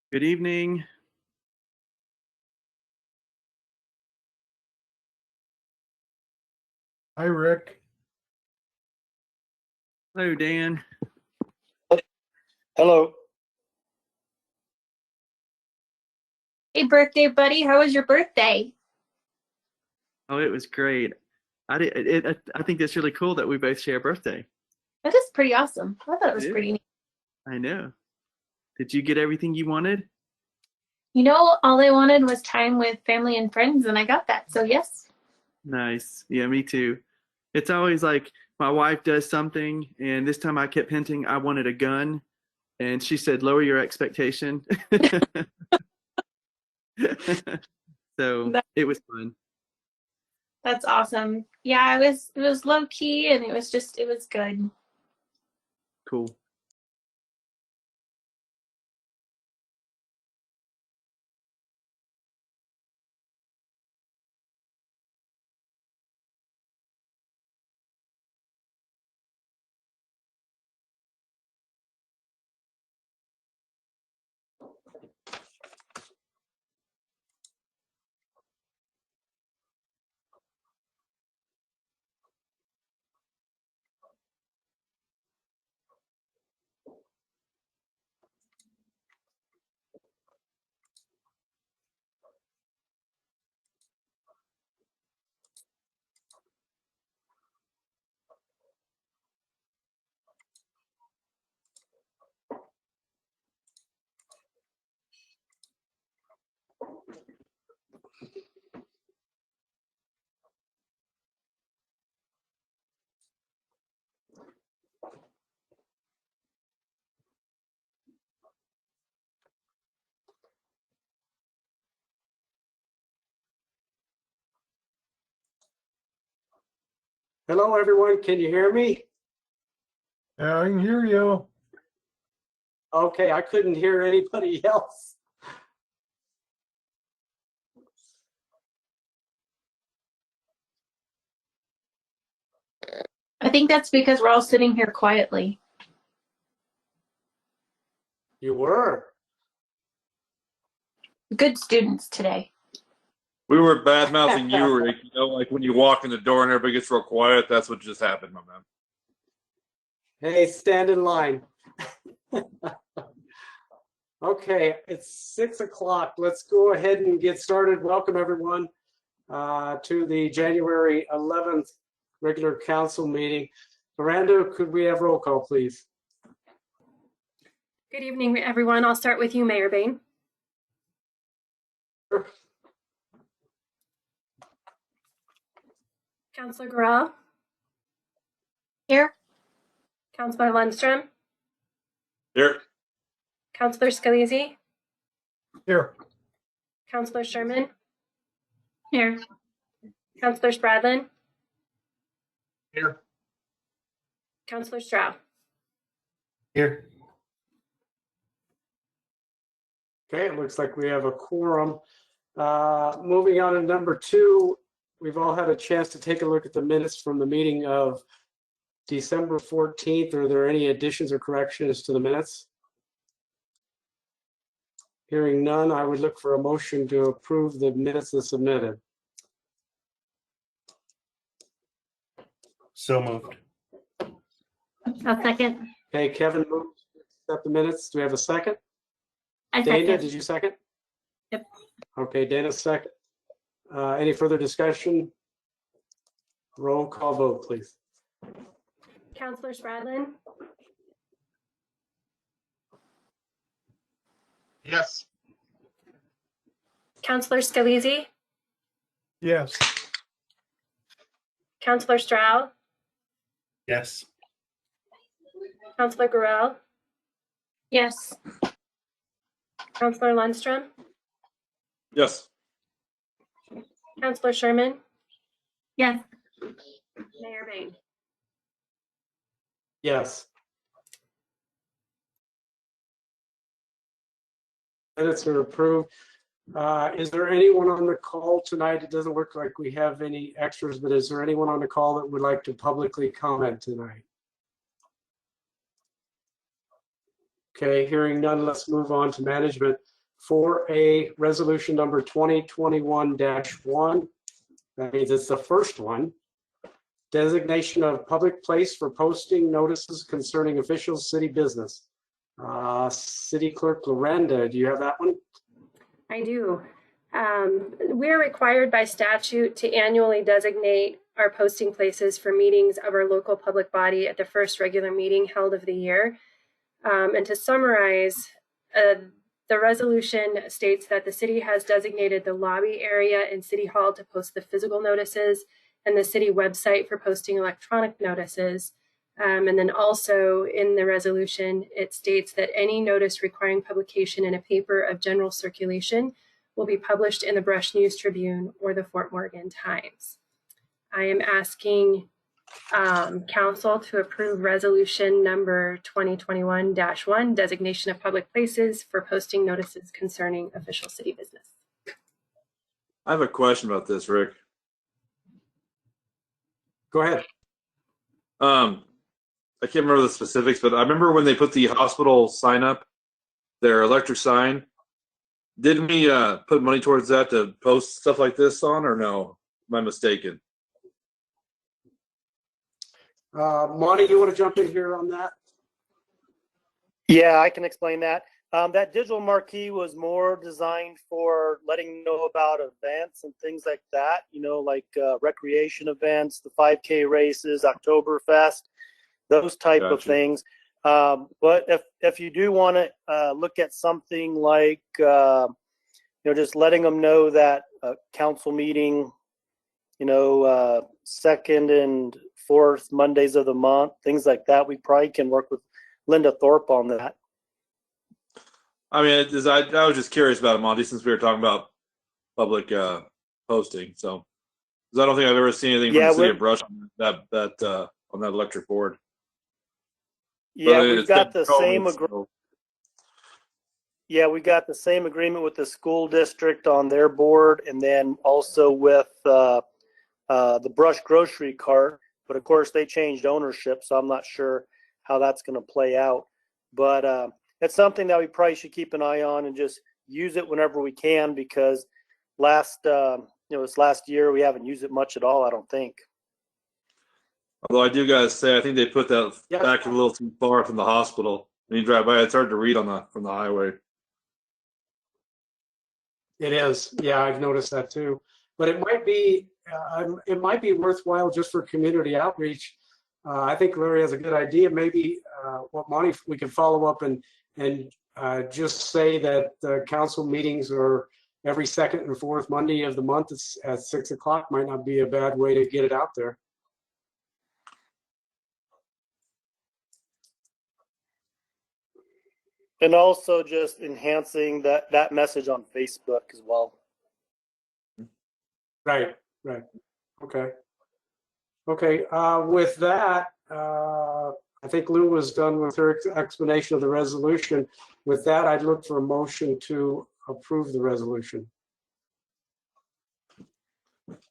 Good evening. Hi, Rick. Hello, Dan. Hello. Hey, birthday buddy, how was your birthday? Oh, it was great. I think that's really cool that we both share a birthday. That is pretty awesome. I thought it was It is. pretty neat. I know. Did you get everything you wanted? You know, all I wanted was time with family and friends, and I got that, so yes. Nice. Yeah, me too. It's always like my wife does something, and this time I kept hinting I wanted a gun, and she said, lower your expectation. So it was fun. That's awesome. Yeah, it was low key, and it was good. Cool. Hello, everyone. Can you hear me? Yeah, I can hear you. Okay, I couldn't hear anybody else. I think that's because we're all sitting here quietly. You were. Good students today. We were bad mouthing you, Rick. You know, like when you walk in the door and everybody gets real quiet. That's what just happened, my man. Hey, stand in line. Okay, it's 6 o'clock. Let's go ahead and get started. Welcome, everyone, to the January 11th regular council meeting. Miranda, could we have roll call, please? Good evening, everyone. I'll start with you, Mayor Bain. Councilor Guerrero. Here? Councilor Lundstrom. Here. Councilor Scalise. Here. Councilor Sherman. Here. Councilor Spradlin. Here. Councilor Stroud. Here. Okay, it looks like we have a quorum. Moving on to number 2, we've all had a chance to take a look at the minutes from the meeting of December 14th. Are there any additions or corrections to the minutes? Hearing none, I would look for a motion to approve the minutes as submitted. So moved. A second. Okay, Kevin moved to accept the minutes. Do we have a second? I Dana, second. did you second? Yep. Okay, Dana second. Any further discussion? Roll call vote, please. Councilor Spradlin. Yes. Councilor Scalise. Yes. Councilor Stroud. Yes. Councilor Guerrero. Yes. Councilor Lundstrom. Yes. Councilor Sherman. Yes. Mayor Bain. Yes. Minutes are approved. Is there anyone on the call tonight? It doesn't look like we have any extras, but is there anyone on the call that would like to publicly comment tonight? Okay, hearing none, let's move on to management. 4A, resolution number 2021-1. That means it's the first one. Designation of public place for posting notices concerning official city business. City Clerk Lorenda, do you have that one? I do. We're required by statute to annually designate our posting places for meetings of our local public body at the first regular meeting held of the year. And to summarize, the resolution states that the city has designated the lobby area in City Hall to post the physical notices and the city website for posting electronic notices. And then also in the resolution, it states that any notice requiring publication in a paper of general circulation will be published in the Brush News Tribune or the Fort Morgan Times. I am asking Council to approve resolution number 2021-1, designation of public places for posting notices concerning official city business. I have a question about this, Rick. Go ahead. I can't remember the specifics, but I remember when they put the hospital sign up, their electric sign. Didn't we put money towards that to post stuff like this on, or no? Am I mistaken? Monty, you want to jump in here on that? Yeah, I can explain that. That digital marquee was more designed for letting you know about events and things like that, you know, like recreation events, the 5K races, Oktoberfest, those type of things. But if you do want to look at something like, you know, just letting them know that a council meeting, you know, second and fourth Mondays of the month, things like that, we probably can work with Linda Thorpe on that. I mean, I was just curious about it, Monty, since we were talking about public posting. So, because I don't think I've ever seen anything from the city of Brush on that on that electric board. Yeah, we've got the same agreement. Yeah, we got the same agreement with the school district on their board, and then also with the Brush grocery cart. But of course, they changed ownership, so I'm not sure how that's going to play out. But it's something that we probably should keep an eye on and just use it whenever we can, because this last year we haven't used it much at all, I don't think. Although I do gotta say, I think they put that back a little too far from the hospital. When you drive by, it's hard to read from the highway. It is. Yeah, I've noticed that too. But it might be worthwhile just for community outreach. I think Larry has a good idea. Maybe what Monty, we could follow up and just say that the council meetings are every second and fourth Monday of the month at 6 o'clock. Might not be a bad way to get it out there. And also just enhancing that message on Facebook as well. Right. Okay. With that, I think Lou was done with her explanation of the resolution. With that, I'd look for a motion to approve the resolution.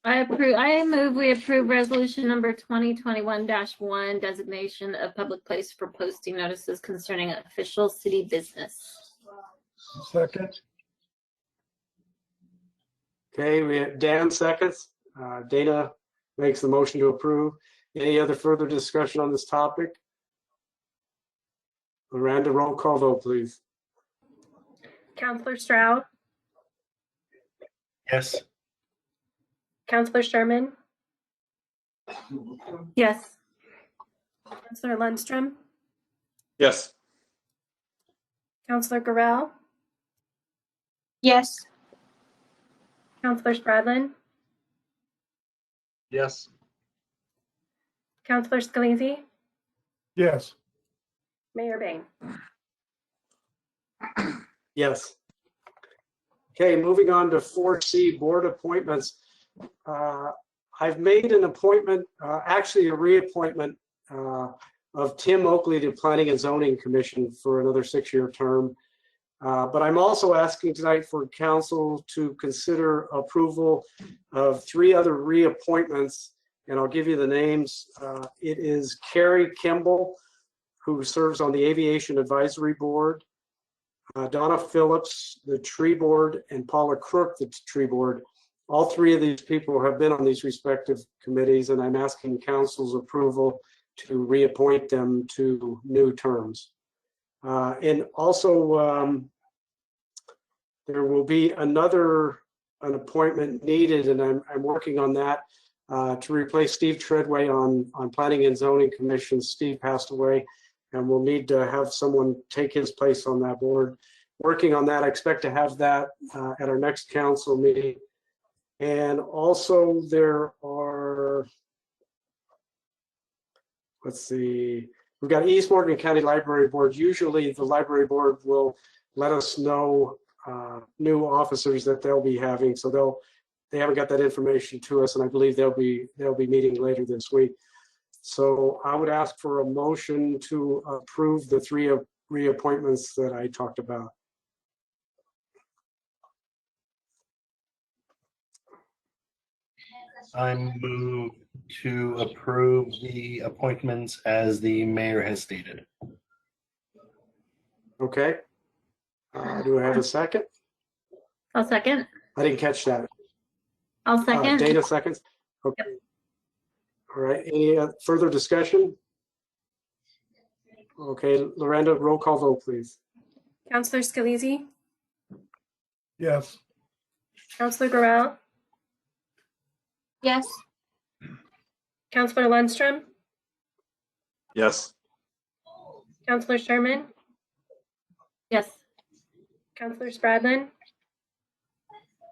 I move we approve resolution number 2021-1, designation of public place for posting notices concerning official city business. Second. Okay, we have Dan seconds. Dana makes the motion to approve. Any other further discussion on this topic? Miranda, roll call vote, please. Counselor Stroud, Yes. Counselor Sherman, Yes. Counselor Lundstrom, Yes. Counselor Garrell, Yes. Counselor Spradlin, Yes. Counselor Scalise, Yes. Mayor Bain. Yes. Okay, moving on to 4C, board appointments. I've made an appointment, actually a reappointment of Tim Oakley to Planning and Zoning Commission for another 6-year term. But I'm also asking tonight for council to consider approval of 3 other reappointments, and I'll give you the names. It is Carrie Kimball, who serves on the Aviation Advisory Board. Donna Phillips, the tree board, and Paula Crook, the tree board. All three of these people have been on these respective committees, and I'm asking council's approval to reappoint them to new terms. And also, there will be an appointment needed, and I'm working on that to replace Steve Treadway on Planning and Zoning Commission. Steve passed away, and we'll need to have someone take his place on that board. Working on that, I expect to have that at our next council meeting. And also there are, let's see, we've got East Morgan County Library Board. Usually the library board will let us know new officers that they'll be having. So they haven't got that information to us, and I believe they'll be meeting later this week. So I would ask for a motion to approve the three reappointments that I talked about. I move to approve the appointments as the mayor has stated. Okay. Do I have a second? I'll second. I didn't catch that. I'll second. Dana seconds. Okay. All right. Any further discussion? Okay, Lorenda, roll call vote, please. Counselor Scalise, Yes. Counselor Guerrero, Yes. Counselor Lundstrom, Yes. Counselor Sherman, Yes. Counselor Spradlin,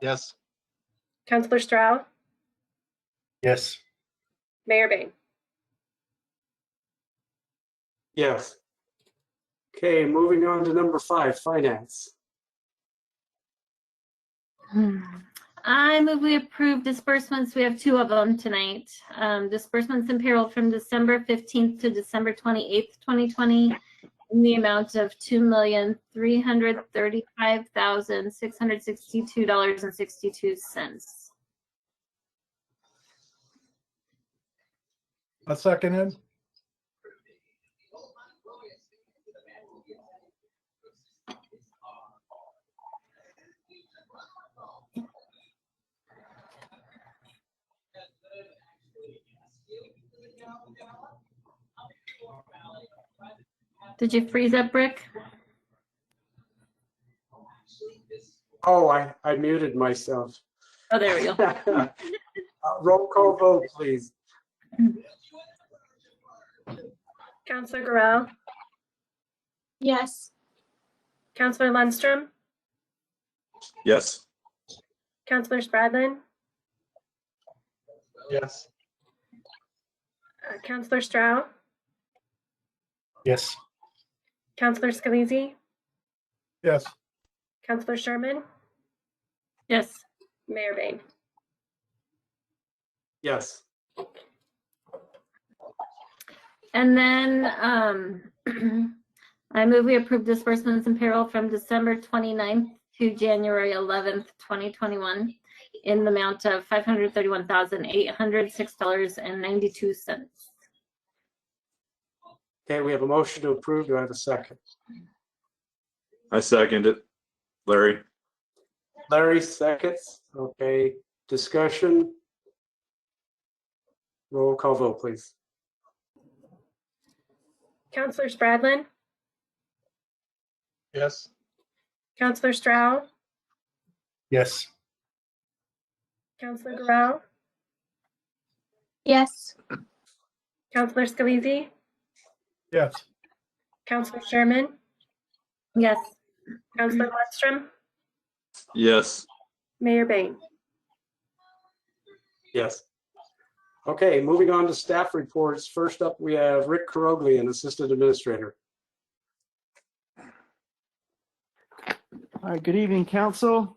Yes. Counselor Stroud, Yes. Mayor Bain. Yes. Okay, moving on to number 5, finance. I move we approve disbursements. We have 2 of them tonight. Disbursements and payroll from December 15th to December 28th, 2020, in the amount of $2,335,662.62. I second it. Did you freeze up, Rick? Oh, I muted myself. Oh, there we go. Roll call vote, please. Counselor Guerrero, Yes. Counselor Lundstrom, Yes. Counselor Spradlin, Yes. Counselor Stroud, Yes. Counselor Scalise, Yes. Counselor Sherman, Yes. Mayor Bain. Yes. And then I move we approve disbursements and payroll from December 29th to January 11th, 2021, in the amount of $531,806.92. Okay, we have a motion to approve. Do I have a second? I second it. Larry. Larry seconds. Okay, discussion. Roll call vote, please. Counselor Spradlin, Yes. Counselor Stroud, Yes. Counselor Guerrero, Yes. Counselor Scalise, Yes. Counselor Sherman, Yes. Counselor Lundstrom, Yes. Mayor Bain. Yes. Okay, moving on to staff reports. First up, we have Rick Karoglian, Assistant Administrator. All right, good evening, council.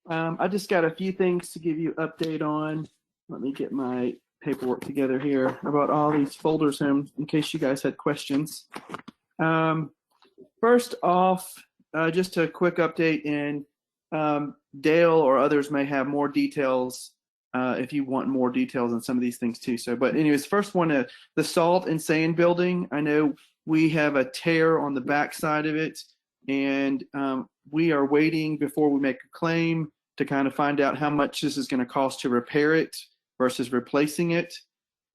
I just got a few things to give you update on. Let me get my paperwork together here about all these folders in case you guys had questions. First off, just a quick update, and Dale or others may have more details if you want more details on some of these things too. So, but anyways, first one, the salt and sand building. I know we have a tear on the back side of it, and we are waiting before we make a claim to kind of find out how much this is going to cost to repair it versus replacing it.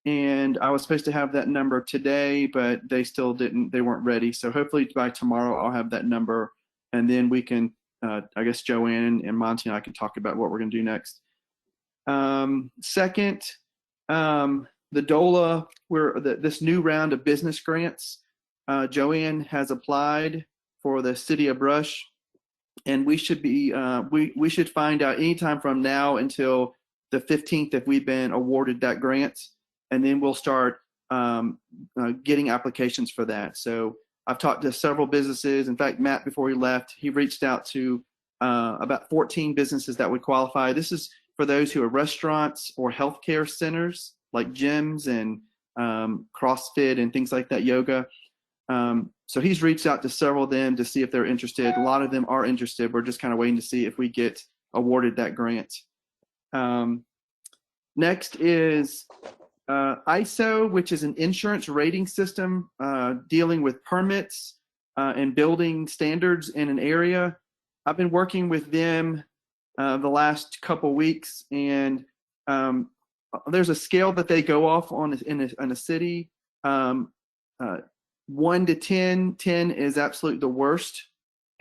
And I was supposed to have that number today, but they still didn't, they weren't ready. So hopefully by tomorrow I'll have that number, and then we can, I guess Joanne and Monty and I can talk about what we're going to do next. Second, the DOLA, this new round of business grants, Joanne has applied for the City of Brush, and we should be, we should find out anytime from now until the 15th if we've been awarded that grant, and then we'll start getting applications for that. So I've talked to several businesses. In fact, Matt, before he left, he reached out to about 14 businesses that would qualify. This is for those who are restaurants or healthcare centers like gyms and CrossFit and things like that, yoga. So he's reached out to several of them to see if they're interested. A lot of them are interested. We're just kind of waiting to see if we get awarded that grant. Next is ISO, which is an insurance rating system dealing with permits and building standards in an area. I've been working with them the last couple weeks, and there's a scale that they go off on in a city. 1 to 10, 10 is absolute the worst,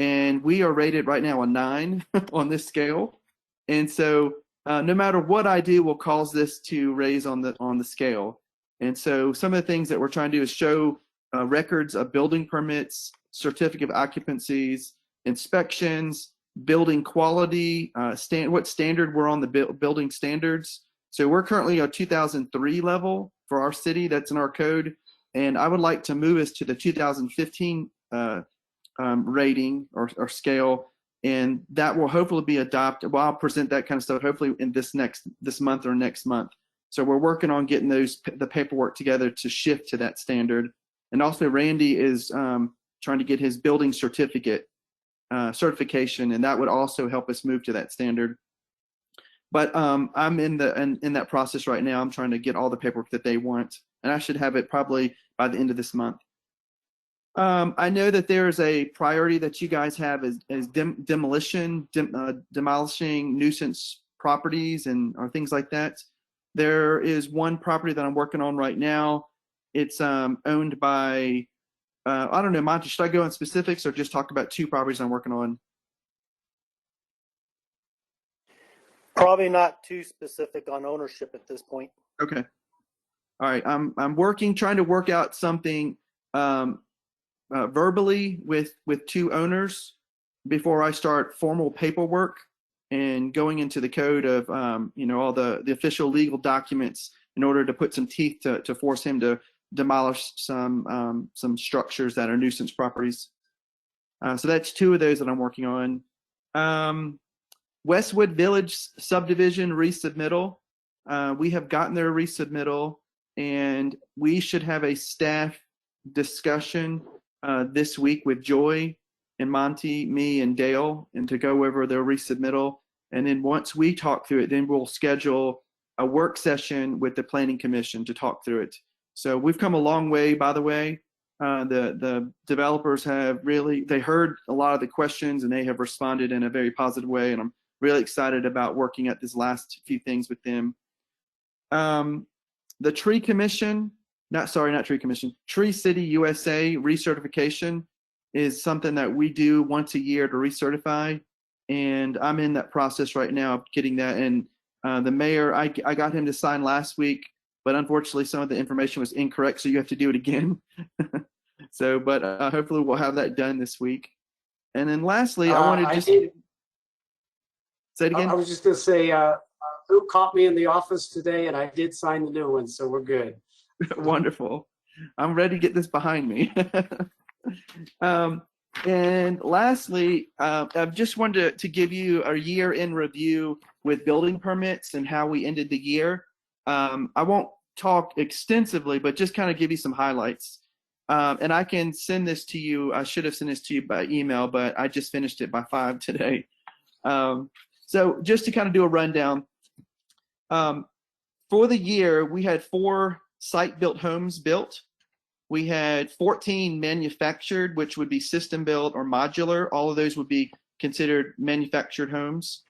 and we are rated right now a 9 on this scale. And so no matter what I do will cause this to raise on the scale. And so some of the things that we're trying to do is show records of building permits, certificate of occupancies, inspections, building quality, what standard we're on the building standards. So we're currently a 2003 level for our city. That's in our code. And I would like to move us to the 2015 rating or scale. And that will hopefully be adopted. Well, I'll present that kind of stuff hopefully in this month or next month. So we're working on getting the paperwork together to shift to that standard. And also Randy is trying to get his building certificate certification, and that would also help us move to that standard. But I'm in that process right now. I'm trying to get all the paperwork that they want, and I should have it probably by the end of this month. I know that there's a priority that you guys have as demolishing nuisance properties or things like that. There is one property that I'm working on right now. It's owned by, I don't know, Monty, should I go in specifics or just talk about 2 properties I'm working on? Probably not too specific on ownership at this point. Okay. All right. I'm trying to work out something verbally with 2 owners before I start formal paperwork and going into the code of all the official legal documents in order to put some teeth to force him to demolish some structures that are nuisance properties. So that's 2 of those that I'm working on. Westwood Village subdivision resubmittal. We have gotten their resubmittal, and we should have a staff discussion this week with Joy and Monty, me, and Dale, and to go over their resubmittal. And then once we talk through it, then we'll schedule a work session with the Planning Commission to talk through it. So we've come a long way, by the way. The developers have they heard a lot of the questions, and they have responded in a very positive way, and I'm really excited about working at this last few things with them. The Tree Commission, Tree City USA recertification is something that we do once a year to recertify, and I'm in that process right now of getting that. And the mayor, I got him to sign last week, but unfortunately some of the information was incorrect, so you have to do it again. So, but hopefully we'll have that done this week. And then lastly, I wanted to say it again. I was just going to say, Luke caught me in the office today, and I did sign the new one, so we're good. Wonderful. I'm ready to get this behind me. And lastly, I just wanted to give you a year in review with building permits and how we ended the year. I won't talk extensively, but just kind of give you some highlights. And I can send this to you. I should have sent this to you by email, but I just finished it by 5 today. So just to kind of do a rundown, for the year, we had 4 site-built homes built. We had 14 manufactured, which would be system built or modular. All of those would be considered manufactured homes.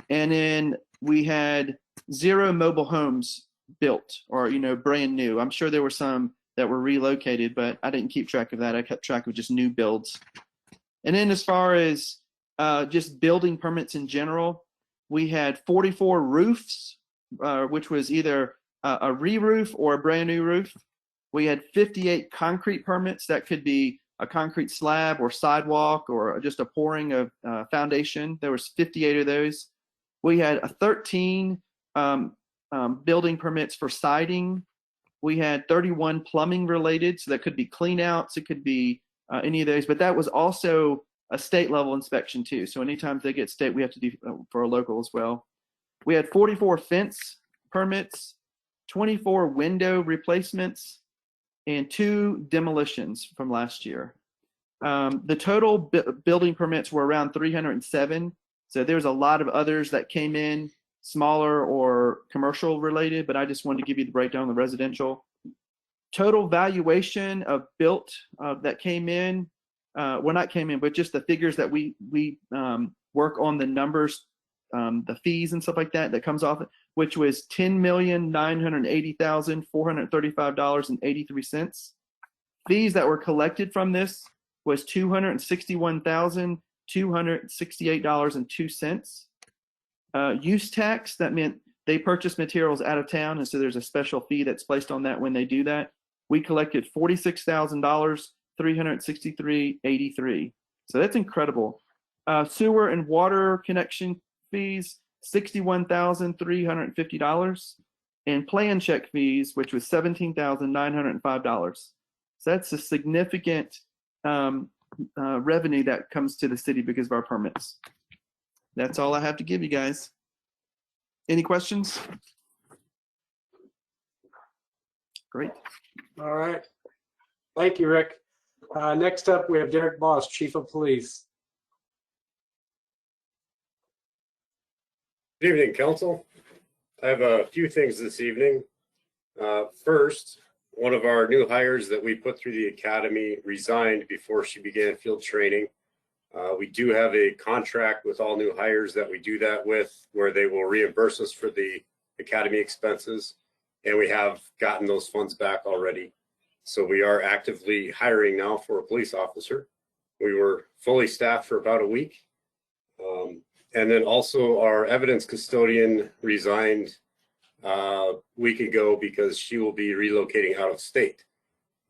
And then we had 0 mobile homes built or, brand new. I'm sure there were some that were relocated, but I didn't keep track of that. I kept track of just new builds. And then as far as just building permits in general, we had 44 roofs, which was either a re-roof or a brand new roof. We had 58 concrete permits. That could be a concrete slab or sidewalk or just a pouring of foundation. There was 58 of those. We had 13 building permits for siding. We had 31 plumbing related, so that could be clean outs, it could be any of those, but that was also a state level inspection too. So anytime they get state, we have to do for a local as well. We had 44 fence permits, 24 window replacements, and 2 demolitions from last year. The total building permits were around 307. So there's a lot of others that came in, smaller or commercial related, but I just wanted to give you the breakdown of the residential. Total valuation of built that came in, well, not came in, but just the figures that we work on the numbers, the fees and stuff like that comes off, which was $10,980,435.83. Fees that were collected from this was $261,268.02. Use tax, that meant they purchased materials out of town, and so there's a special fee that's placed on that when they do that. We collected $46,363.83. So that's incredible. Sewer and water connection fees, $61,350, and plan check fees, which was $17,905. So that's a significant revenue that comes to the city because of our permits. That's all I have to give you guys. Any questions? Great. All right. Thank you, Rick. Next up, we have Derek Boss, Chief of Police. Good evening, Council. I have a few things this evening. First, one of our new hires that we put through the academy resigned before she began field training. We do have a contract with all new hires that we do that with, where they will reimburse us for the academy expenses, and we have gotten those funds back already. So we are actively hiring now for a police officer. We were fully staffed for about a week. And then also our evidence custodian resigned a week ago because she will be relocating out of state.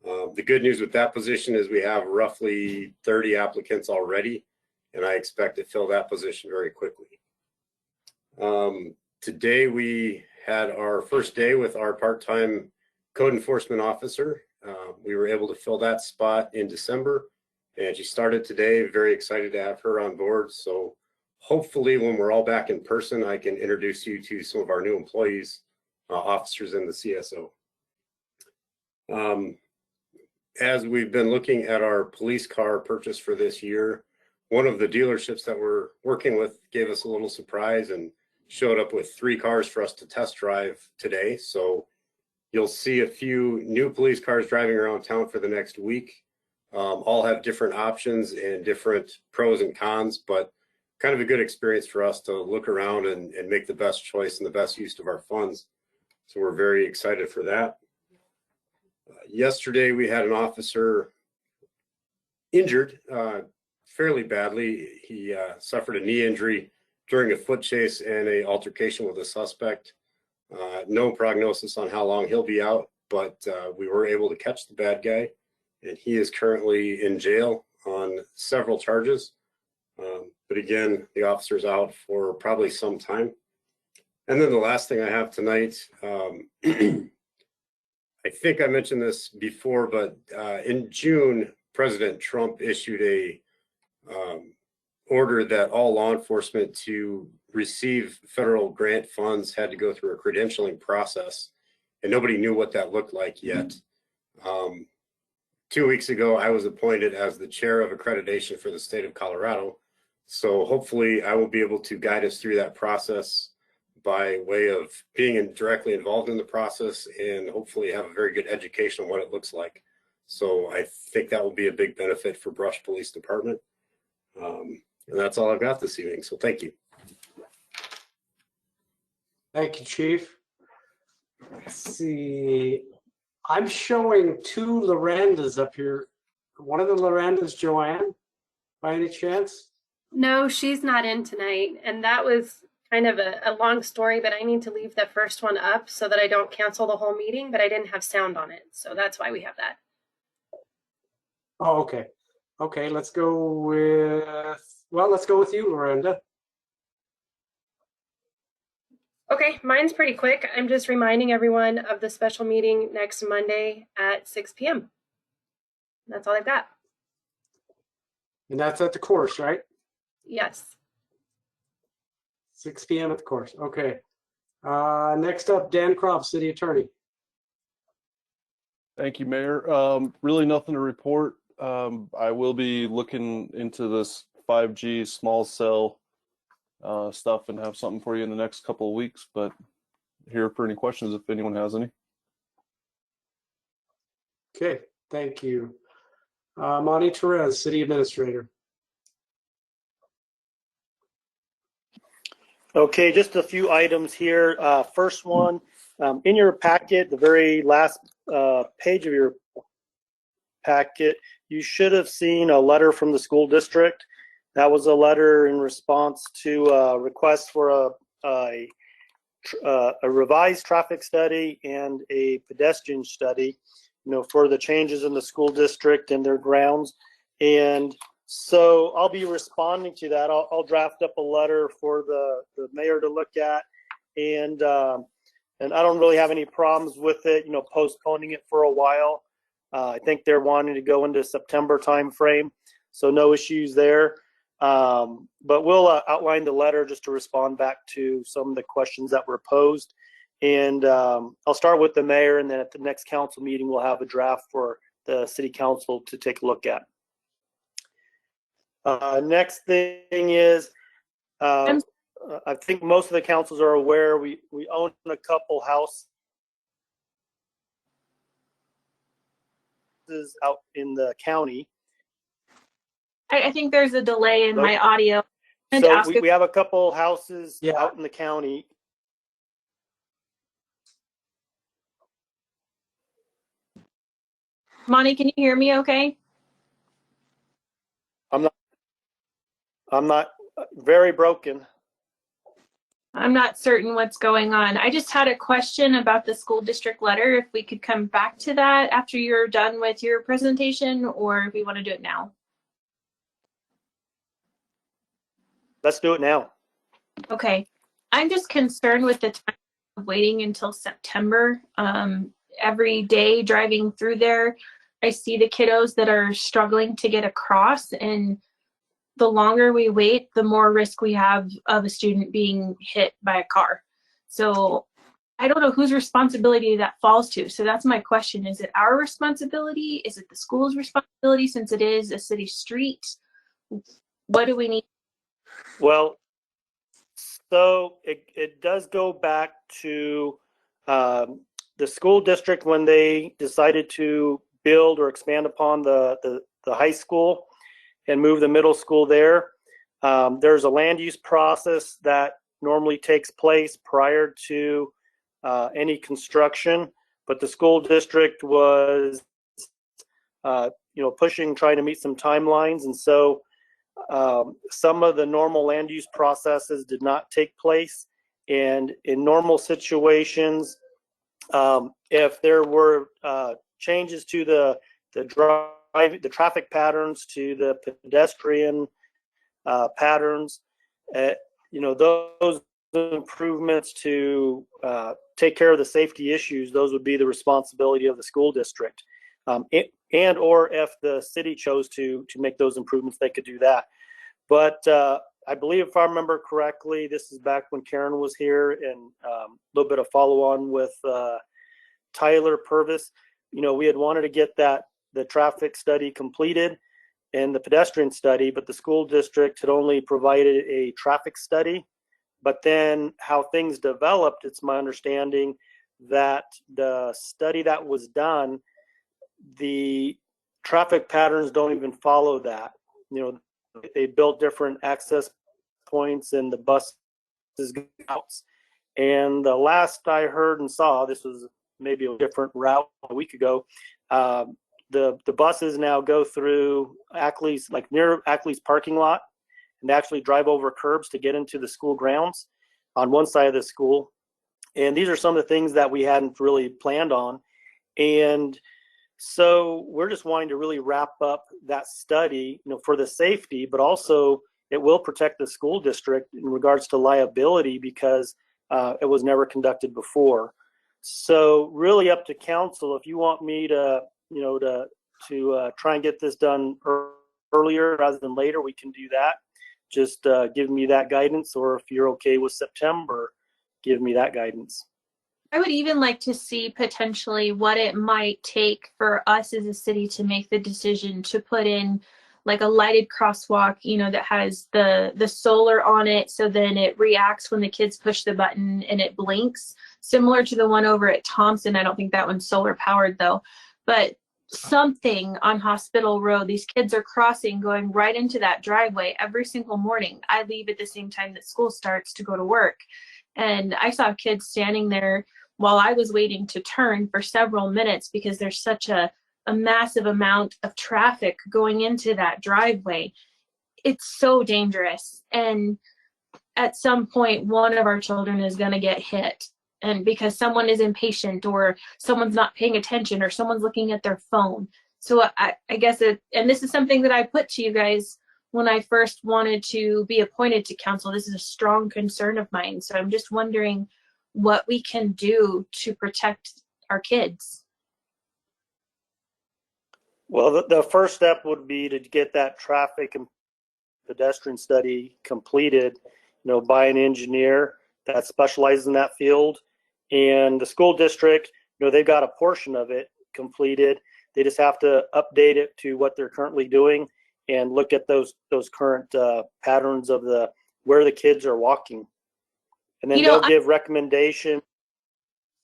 The good news with that position is we have roughly 30 applicants already, and I expect to fill that position very quickly. Today we had our first day with our part-time code enforcement officer. We were able to fill that spot in December, and she started today. Very excited to have her on board. So hopefully when we're all back in person, I can introduce you to some of our new employees, officers in the CSO. As we've been looking at our police car purchase for this year, one of the dealerships that we're working with gave us a little surprise and showed up with 3 cars for us to test drive today. So you'll see a few new police cars driving around town for the next week. All have different options and different pros and cons, but kind of a good experience for us to look around and make the best choice and the best use of our funds. So we're very excited for that. Yesterday, we had an officer injured fairly badly. He suffered a knee injury during a foot chase and an altercation with a suspect. No prognosis on how long he'll be out, but we were able to catch the bad guy, and he is currently in jail on several charges. But again, the officer's out for probably some time. And then the last thing I have tonight, I think I mentioned this before, but in June, President Trump issued a order that all law enforcement to receive federal grant funds had to go through a credentialing process, and nobody knew what that looked like yet. 2 weeks ago, I was appointed as the chair of accreditation for the state of Colorado. So hopefully I will be able to guide us through that process by way of being directly involved in the process, and hopefully have a very good education on what it looks like. So I think that will be a big benefit for Brush Police Department. And that's all I've got this evening. So thank you. Thank you, Chief. Let's see. I'm showing 2 Lorandas up here. One of the Lorandas, Joanne, by any chance? No, she's not in tonight. And that was kind of a long story, but I need to leave the first one up so that I don't cancel the whole meeting, but I didn't have sound on it. So that's why we have that. Oh, okay. Okay, let's go with you, Lorenda. Okay, mine's pretty quick. I'm just reminding everyone of the special meeting next Monday at 6 p.m. That's all I've got. And that's at the course, right? Yes. 6 p.m. at the course. Okay. Next up, Dan Kropp, City Attorney. Thank you, Mayor. Really nothing to report. I will be looking into this 5G small cell stuff and have something for you in the next couple of weeks, but here for any questions if anyone has any. Okay, thank you. Monty Therese, City Administrator. Okay, just a few items here. First one, in your packet, the very last page of your packet, you should have seen a letter from the school district. That was a letter in response to a request for a revised traffic study and a pedestrian study, for the changes in the school district and their grounds. And so I'll be responding to that. I'll draft up a letter for the mayor to look at, and I don't really have any problems with it, postponing it for a while. I think they're wanting to go into September timeframe, so no issues there. But we'll outline the letter just to respond back to some of the questions that were posed. And I'll start with the mayor, and then at the next council meeting, we'll have a draft for the city council to take a look at. Next thing is, I think most of the councils are aware, we own a couple houses out in the county. I think there's a delay in my audio. So we have a couple houses Yeah. out in the county. Monty, can you hear me okay? I'm not very broken. I'm not certain what's going on. I just had a question about the school district letter. If we could come back to that after you're done with your presentation, or if we want to do it now. Let's do it now. Okay. I'm just concerned with the time of waiting until September. Every day driving through there, I see the kiddos that are struggling to get across, and the longer we wait, the more risk we have of a student being hit by a car. So I don't know whose responsibility that falls to. So that's my question. Is it our responsibility? Is it the school's responsibility since it is a city street? What do we need? Well, so it does go back to the school district when they decided to build or expand upon the high school and move the middle school there. There's a land use process that normally takes place prior to any construction, but the school district was pushing, trying to meet some timelines, and so some of the normal land use processes did not take place. And in normal situations, if there were changes to the traffic patterns, to the pedestrian patterns, those improvements to take care of the safety issues, those would be the responsibility of the school district. And or if the city chose to make those improvements, they could do that. But I believe, if I remember correctly, this is back when Karen was here, and a little bit of follow on with Tyler Purvis. We had wanted to get the traffic study completed and the pedestrian study, but the school district had only provided a traffic study. But then how things developed, it's my understanding that the study that was done, the traffic patterns don't even follow that. they built different access points and the buses go out. And the last I heard and saw, this was maybe a different route a week ago, the buses now go through Ackley's, like near Ackley's parking lot, and actually drive over curbs to get into the school grounds on one side of the school. And these are some of the things that we hadn't really planned on. And so we're just wanting to really wrap up that study, for the safety, but also it will protect the school district in regards to liability because it was never conducted before. So really up to council, if you want me to, to try and get this done earlier rather than later, we can do that. Just give me that guidance, or if you're okay with September, give me that guidance. I would even like to see potentially what it might take for us as a city to make the decision to put in like a lighted crosswalk, that has the solar on it, so then it reacts when the kids push the button and it blinks, similar to the one over at Thompson. I don't think that one's solar powered though, but something on Hospital Road. These kids are crossing, going right into that driveway every single morning. I leave at the same time that school starts to go to work, and I saw kids standing there while I was waiting to turn for several minutes because there's such a massive amount of traffic going into that driveway. It's so dangerous. And at some point, one of our children is going to get hit. And because someone is impatient, or someone's not paying attention, or someone's looking at their phone. So I guess and this is something that I put to you guys when I first wanted to be appointed to council. This is a strong concern of mine. So I'm just wondering what we can do to protect our kids. Well, the first step would be to get that traffic and pedestrian study completed, by an engineer that specializes in that field. And the school district, they've got a portion of it completed. They just have to update it to what they're currently doing and look at those current patterns of where the kids are walking. And then they'll give recommendation.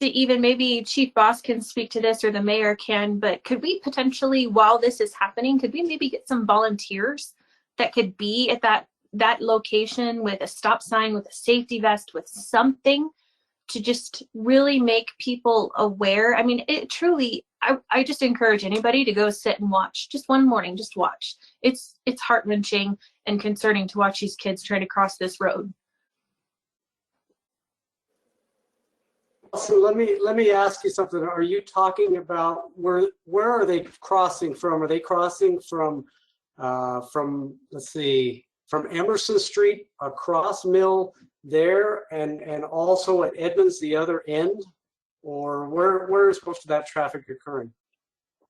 Even maybe Chief Boss can speak to this, or the mayor can, but could we potentially, while this is happening, could we maybe get some volunteers that could be at that location with a stop sign, with a safety vest, with something to just really make people aware? I mean, it truly, I just encourage anybody to go sit and watch. Just one morning, just watch. It's heart-wrenching and concerning to watch these kids try to cross this road. So let me ask you something. Are you talking about where are they crossing from? Are they crossing from let's see, from Emerson Street across Mill there, and also at Edmonds the other end, or where is most of that traffic occurring?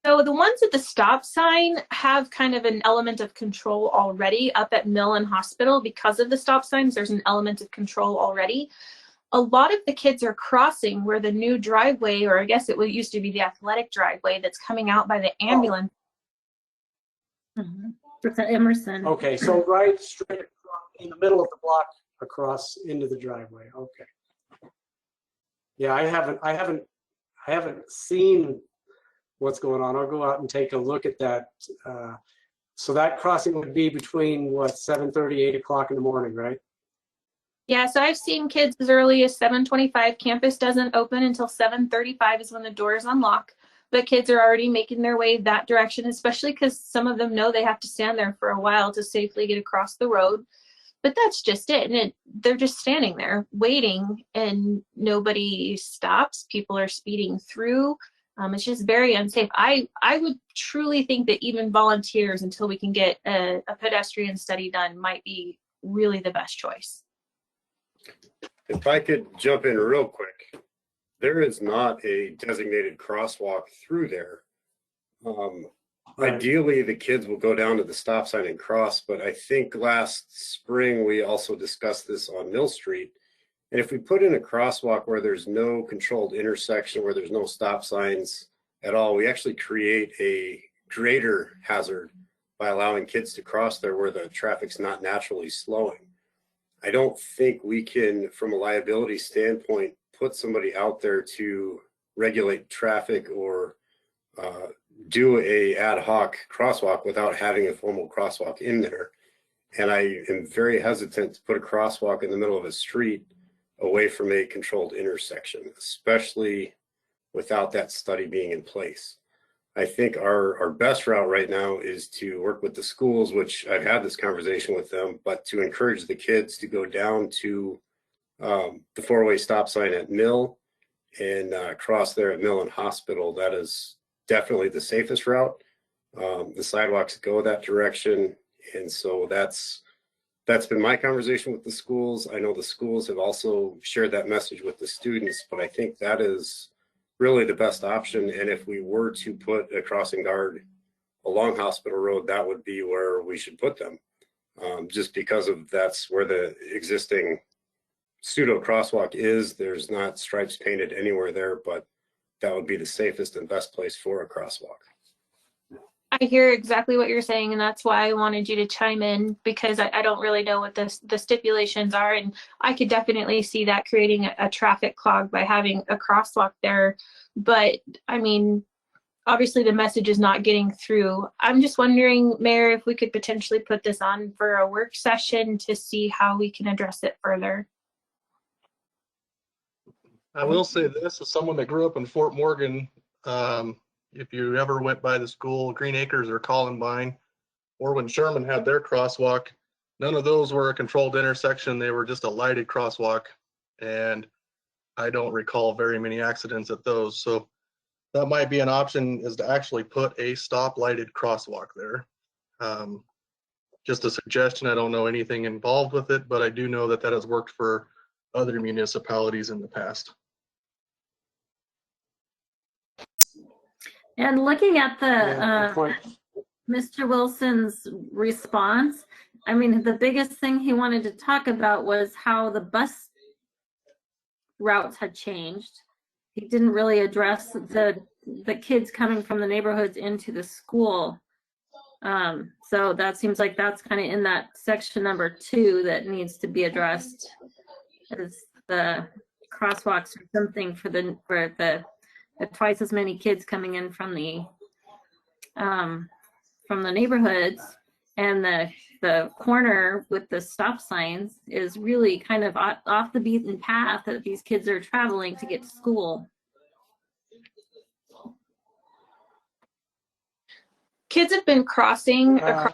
So the ones at the stop sign have kind of an element of control already. Up at Mill and Hospital, because of the stop signs, there's an element of control already. A lot of the kids are crossing where the new driveway, or I guess it used to be the athletic driveway that's coming out by the ambulance. It's at Emerson. Okay, so right straight in the middle of the block across into the driveway. Okay. Yeah, I haven't seen what's going on. I'll go out and take a look at that. So that crossing would be between 7:30, 8 o'clock in the morning, right? Yeah, so I've seen kids as early as 7:25. Campus doesn't open until 7:35 is when the doors unlock. But kids are already making their way that direction, especially because some of them know they have to stand there for a while to safely get across the road. But that's just it. And they're just standing there waiting, and nobody stops. People are speeding through. It's just very unsafe. I would truly think that even volunteers, until we can get a pedestrian study done, might be really the best choice. If I could jump in real quick, there is not a designated crosswalk through there. Ideally, the kids will go down to the stop sign and cross, but I think last spring we also discussed this on Mill Street. And if we put in a crosswalk where there's no controlled intersection, where there's no stop signs at all, we actually create a greater hazard by allowing kids to cross there where the traffic's not naturally slowing. I don't think we can, from a liability standpoint, put somebody out there to regulate traffic or do a ad hoc crosswalk without having a formal crosswalk in there. And I am very hesitant to put a crosswalk in the middle of a street away from a controlled intersection, especially without that study being in place. I think our best route right now is to work with the schools, which I've had this conversation with them, but to encourage the kids to go down to the four-way stop sign at Mill and cross there at Mill and Hospital. That is definitely the safest route. The sidewalks go that direction. And so that's been my conversation with the schools. I know the schools have also shared that message with the students, but I think that is really the best option. And if we were to put a crossing guard along Hospital Road, that would be where we should put them. Just because of that's where the existing pseudo crosswalk is. There's not stripes painted anywhere there, but that would be the safest and best place for a crosswalk. I hear exactly what you're saying, and that's why I wanted you to chime in, because I don't really know what the stipulations are, and I could definitely see that creating a traffic clog by having a crosswalk there. But I mean, obviously the message is not getting through. I'm just wondering, Mayor, if we could potentially put this on for a work session to see how we can address it further. I will say this, as someone that grew up in Fort Morgan, if you ever went by the school, Green Acres or Columbine, or when Sherman had their crosswalk, none of those were a controlled intersection. They were just a lighted crosswalk. And I don't recall very many accidents at those. So that might be an option, is to actually put a stop lighted crosswalk there. Just a suggestion. I don't know anything involved with it, but I do know that that has worked for other municipalities in the past. And looking at Yeah, good the point. Mr. Wilson's response, I mean, the biggest thing he wanted to talk about was how the bus routes had changed. He didn't really address the kids coming from the neighborhoods into the school. So that seems like that's kind of in that section number 2 that needs to be addressed, is the crosswalks or something for the twice as many kids coming in from the neighborhoods, and the corner with the stop signs is really kind of off the beaten path that these kids are traveling to get to school. Kids have been crossing across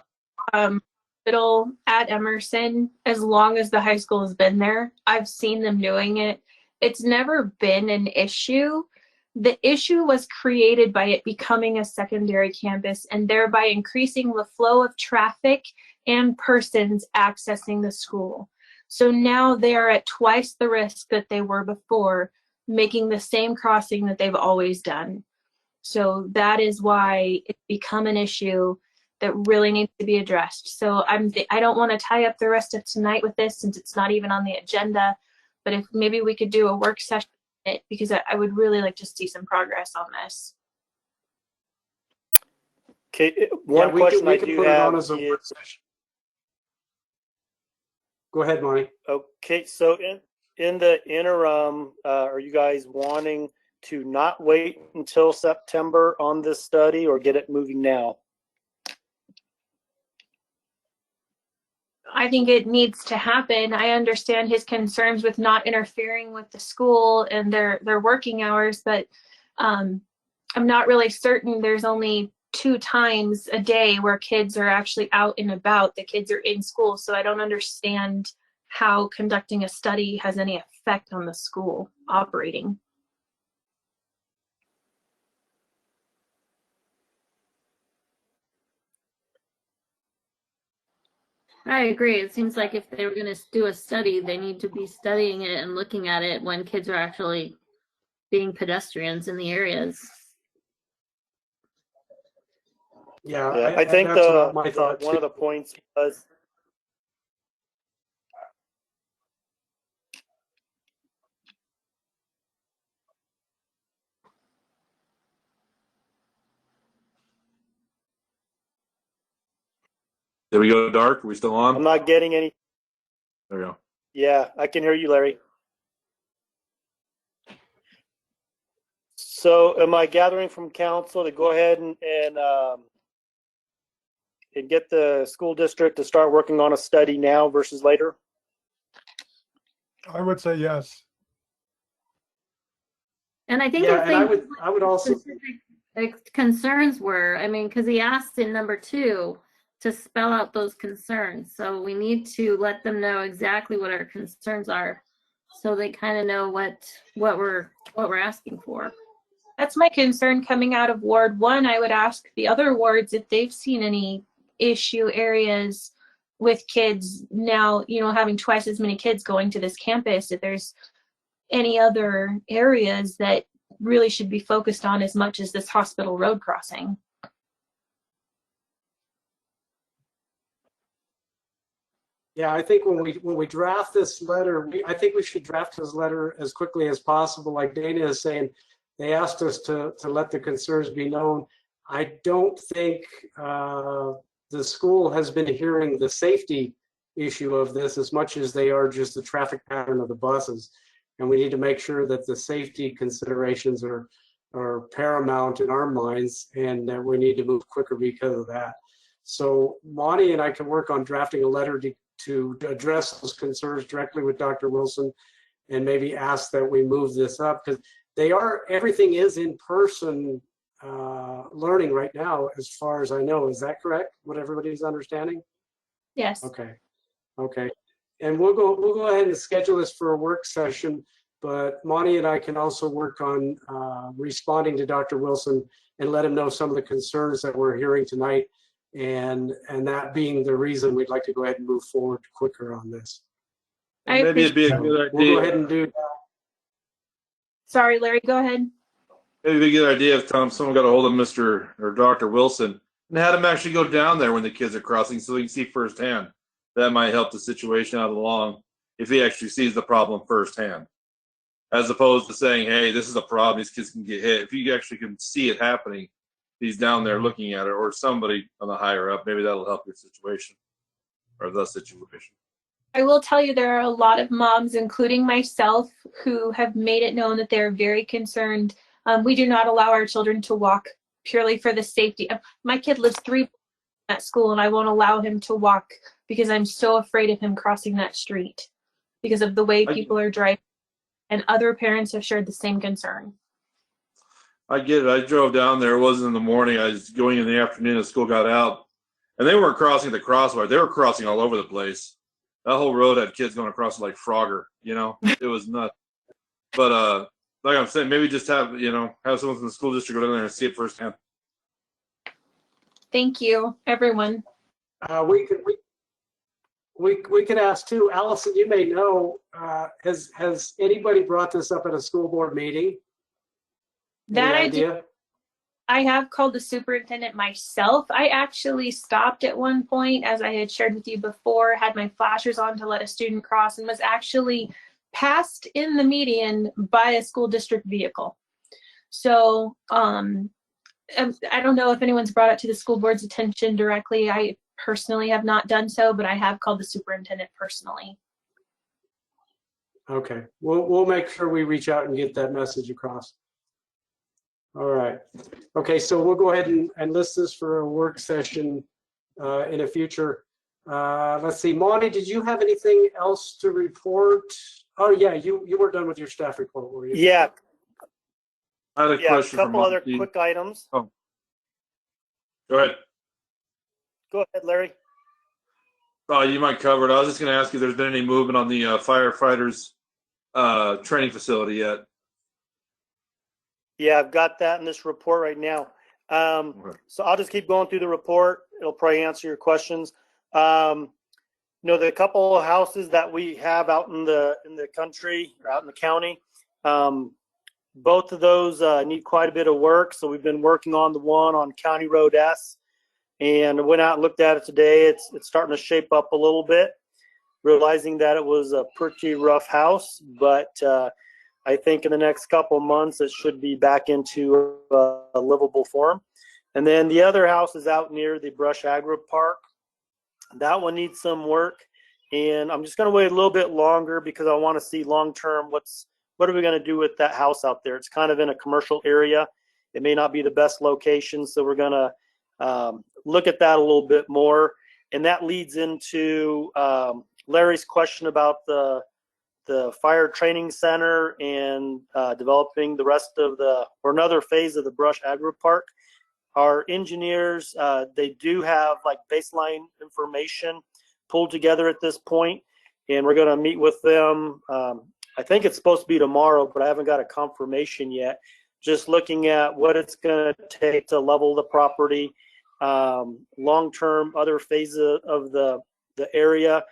middle at Emerson as long as the high school has been there. I've seen them doing it. It's never been an issue. The issue was created by it becoming a secondary campus and thereby increasing the flow of traffic and persons accessing the school. So now they are at twice the risk that they were before, making the same crossing that they've always done. So that is why it's become an issue that really needs to be addressed. So I don't want to tie up the rest of tonight with this, since it's not even on the agenda, but if maybe we could do a work session, because I would really like to see some progress on this. Okay, one question I do put it have on as a work session. Go ahead, Monty. okay, so in the interim, are you guys wanting to not wait until September on this study, or get it moving now? I think it needs to happen. I understand his concerns with not interfering with the school and their working hours, but I'm not really certain. There's only 2 times a day where kids are actually out and about. The kids are in school, so I don't understand how conducting a study has any effect on the school operating. I agree. It seems like if they were going to do a study, they need to be studying it and looking at it when kids are actually being pedestrians in the areas. Yeah, I think that's my thought one too. of the points was, Did we go dark? Are we still on? I'm not getting any. There we go. Yeah, I can hear you, Larry. So am I gathering from council to go ahead and and get the school district to start working on a study now versus later? I would say yes. And I think Yeah, if and I would also, specific concerns were, I mean, because he asked in number 2 to spell out those concerns. So we need to let them know exactly what our concerns are, so they kind of know what we're asking for. That's my concern coming out of Ward 1. I would ask the other wards if they've seen any issue areas with kids now, having twice as many kids going to this campus, if there's any other areas that really should be focused on as much as this hospital road crossing. yeah, I think when we draft this letter, I think we should draft this letter as quickly as possible. Like Dana is saying, they asked us to let the concerns be known. I don't think the school has been hearing the safety issue of this as much as they are just the traffic pattern of the buses. And we need to make sure that the safety considerations are paramount in our minds, and that we need to move quicker because of that. So Monty and I can work on drafting a letter to address those concerns directly with Dr. Wilson, and maybe ask that we move this up, because everything is in person learning right now, as far as I know. Is that correct? What everybody's understanding? Yes. Okay. And we'll go ahead and schedule this for a work session, but Monty and I can also work on responding to Dr. Wilson and let him know some of the concerns that we're hearing tonight, and that being the reason we'd like to go ahead and move forward quicker on this. I Maybe it'd be a good idea. We'll go ahead and do that. Sorry, Larry, go ahead. Maybe it'd be a good idea if someone got a hold of Mr. or Dr. Wilson and had him actually go down there when the kids are crossing, so he can see firsthand. That might help the situation out along if he actually sees the problem firsthand, as opposed to saying, "Hey, this is a problem. These kids can get hit." If you actually can see it happening, he's down there looking at it, or somebody on the higher up. Maybe that'll help your situation or the situation. I will tell you, there are a lot of moms, including myself, who have made it known that they're very concerned. We do not allow our children to walk purely for the safety. My kid lives 3 blocks at school, and I won't allow him to walk because I'm so afraid of him crossing that street because of the way people are driving. And other parents have shared the same concern. I get it. I drove down there. It wasn't in the morning. I was going in the afternoon as school got out. And they weren't crossing the crosswalk. They were crossing all over the place. That whole road had kids going across like Frogger, It was nuts. But like I'm saying, maybe just have someone from the school district go down there and see it firsthand. Thank you, everyone. We could ask too, Allison, you may know, has anybody brought this up at a school board meeting? That Any idea? I have called the superintendent myself. I actually stopped at one point, as I had shared with you before, had my flashers on to let a student cross, and was actually passed in the median by a school district vehicle. So I don't know if anyone's brought it to the school board's attention directly. I personally have not done so, but I have called the superintendent personally. Okay, we'll make sure we reach out and get that message across. All right. Okay, so we'll go ahead and list this for a work session in the future. Let's see, Monty, did you have anything else to report? Oh yeah, you were done with your staff report, were you? Yeah. I had a question a couple for other Monty. quick items. Oh. Go ahead. Go ahead, Larry. Oh, you might cover it. I was just going to ask if there's been any movement on the firefighters training facility yet. Yeah, I've got that in this report right now. So I'll just keep going through the report. It'll probably answer your questions. The couple of houses that we have out in the country, or out in the county, both of those need quite a bit of work. So we've been working on the one on County Road S, and I went out and looked at it today. It's starting to shape up a little bit, realizing that it was a pretty rough house, but I think in the next couple of months it should be back into a livable form. And then the other house is out near the Brush Agri Park. That one needs some work, and I'm just going to wait a little bit longer because I want to see long term what are we going to do with that house out there. It's kind of in a commercial area. It may not be the best location, so we're going to look at that a little bit more. And that leads into Larry's question about the fire training center and developing the rest of or another phase of the Brush Agri Park. Our engineers, they do have like baseline information pulled together at this point, and we're going to meet with them. I think it's supposed to be tomorrow, but I haven't got a confirmation yet. Just looking at what it's going to take to level the property, long-term other phases of the area.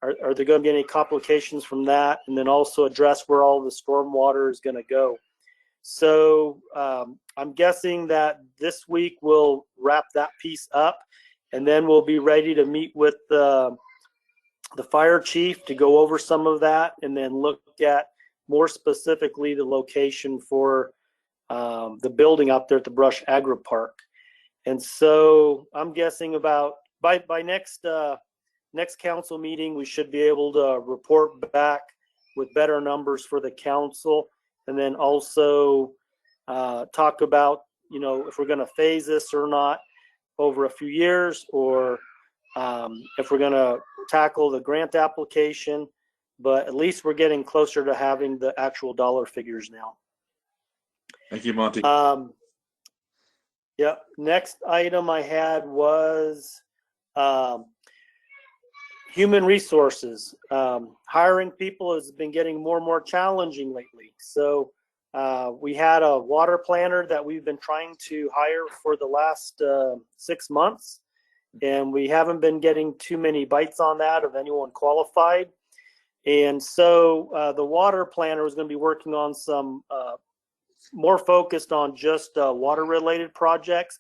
Are there going to be any complications from that? And then also address where all the stormwater is going to go. So I'm guessing that this week we'll wrap that piece up, and then we'll be ready to meet with the fire chief to go over some of that, and then look at more specifically the location for the building out there at the Brush Agri Park. And so I'm guessing about by next council meeting, we should be able to report back with better numbers for the council, and then also talk about, if we're going to phase this or not over a few years, or if we're going to tackle the grant application. But at least we're getting closer to having the actual dollar figures now. Thank you, Monty. Yeah. Next item I had was human resources. Hiring people has been getting more and more challenging lately. So we had a water planner that we've been trying to hire for the last 6 months, and we haven't been getting too many bites on that of anyone qualified. And so the water planner is going to be working on some more focused on just water related projects.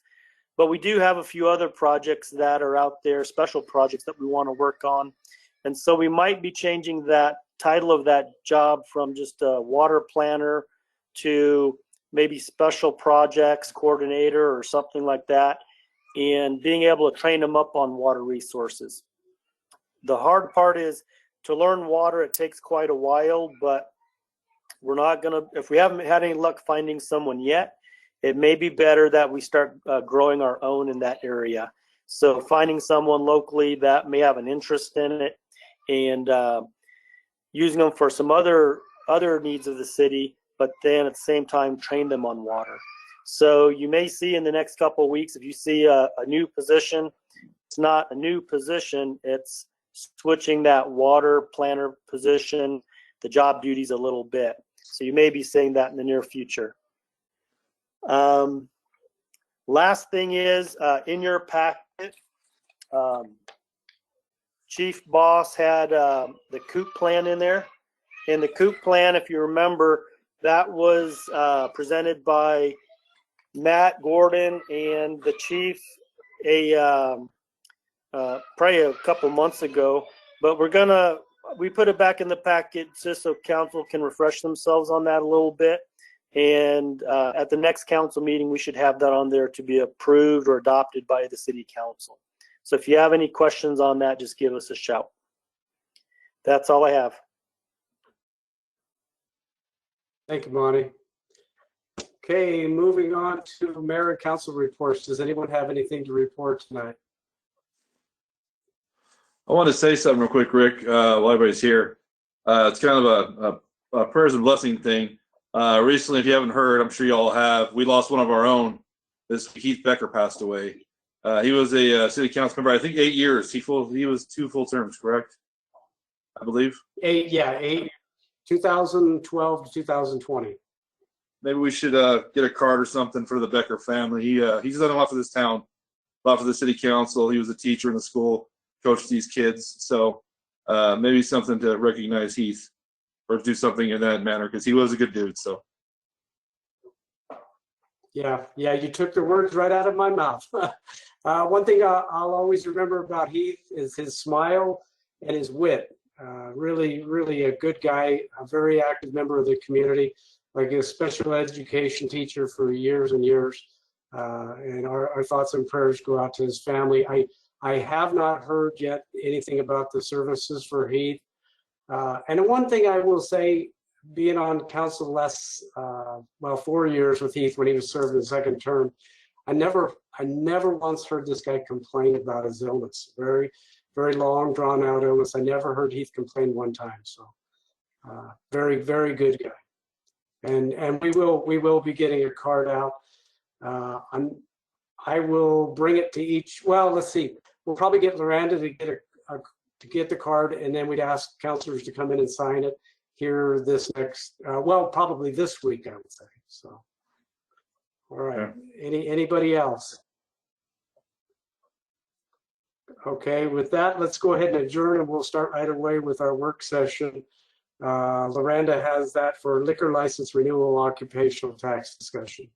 But we do have a few other projects that are out there, special projects that we want to work on. And so we might be changing that title of that job from just a water planner to maybe special projects coordinator or something like that, and being able to train them up on water resources. The hard part is to learn water, it takes quite a while, but we're not going to, if we haven't had any luck finding someone yet, it may be better that we start growing our own in that area. So finding someone locally that may have an interest in it, and using them for some other needs of the city, but then at the same time train them on water. So you may see in the next couple of weeks, if you see a new position, it's not a new position, it's switching that water planner position, the job duties a little bit. So you may be seeing that in the near future. Last thing is, in your packet, Chief Boss had the COOP plan in there. And the COOP plan, if you remember, that was presented by Matt Gordon and the chief probably a couple months ago. But we put it back in the packet just so council can refresh themselves on that a little bit. And at the next council meeting, we should have that on there to be approved or adopted by the city council. So if you have any questions on that, just give us a shout. That's all I have. Thank you, Monty. Okay, moving on to mayor and council reports. Does anyone have anything to report tonight? I want to say something real quick, Rick, while everybody's here. It's kind of a prayers and blessing thing. Recently, if you haven't heard, I'm sure you all have, we lost one of our own. Keith Becker passed away. He was a city council member, I think 8 years. He was 2 full terms, correct? I believe. 8, 2012 to 2020. Maybe we should get a card or something for the Becker family. He's done a lot for this town, a lot for the city council. He was a teacher in the school, coached these kids. So maybe something to recognize Heath, or do something in that manner, because he was a good dude. So. Yeah, you took the words right out of my mouth. One thing I'll always remember about Heath is his smile and his wit. Really a good guy, a very active member of the community, like a special education teacher for years and years. And our thoughts and prayers go out to his family. I have not heard yet anything about the services for Heath. And one thing I will say, being on council 4 years with Heath when he was serving the second term, I never once heard this guy complain about his illness. Very, very long, drawn out illness. I never heard Heath complain one time. So very, very good guy. And we will be getting a card out. I will bring it to each. Well, let's see. We'll probably get Loranda to get the card, and then we'd ask counselors to come in and sign it here this next. Well, probably this week, I would say. So, all right. Anybody else? Okay. With that, let's go ahead and adjourn, and we'll start right away with our work session. Loranda has that for liquor license renewal, occupational tax discussion.